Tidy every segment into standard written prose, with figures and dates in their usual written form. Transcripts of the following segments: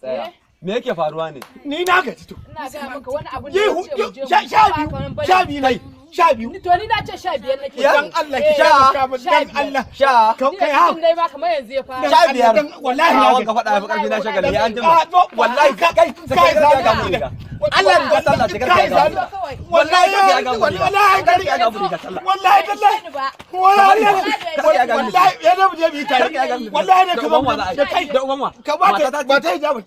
tsaya. Me yake faruwa ne? Ni na gaji to. Ina ga maka wani abu ne ya sha biyu ne. Sha biyu. To ni na ce 15 nake. Dan Allah ki sha mu dan Allah. Sha. Kai ha. Dai ma kamar yanzu ya fara. 15. Wallahi na wanka faɗa fi ƙarfi na shagali ya an jima. Wallahi kai ga mu riga. Allah ya sallah ta karka ga. Wallahi ya ga mu riga. Wallahi ya ga mu riga sallah. Wallahi ya da mu je bi tare. Wallahi ne ka ba da kai da uban wa. Ka ba ta ja ba.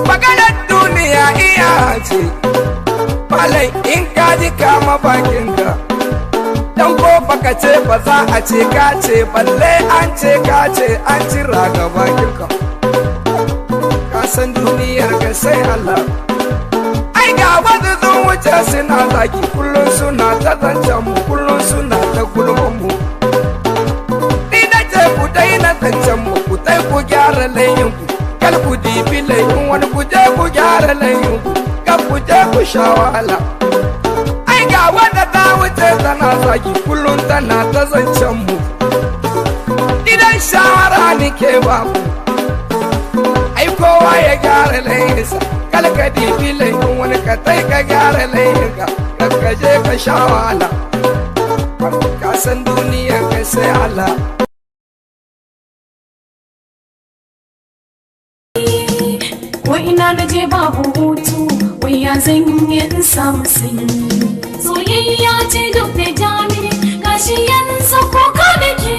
Maganar duniya iya ce, falai in ka ji kama bakinka, don ko baka ce ba za a ce ka ce, balle an ce ka ce an cira ga bakinka. Ka san duniyar ka sai Allah. Ai ga wasu sun wuce suna zaki, kullum suna ta zancen mu, kullum suna ta gulman mu. Ni na ce ku dai na zancen mu, ku dai ku gyara layin ku. Kal ku dibi layin wani ku je ku gyara layin ku, kar ku je ku sha wahala. Ai ga wanda ta wuce tana zaki kullum tana ta zancen mu. Idan shawara ni ke ba ku, ai kowa ya gyara layinsa. Kal ka dibi layin wani ka tai ka gyara layin ka, kar ka je ka sha wahala. Ka san duniyar ka sai Allah. Wai ina na je babu hutu, wai ya zan yi in samu sanyi. Soyayya ce duk da jami'i, gashi yanzu ko ka da ke.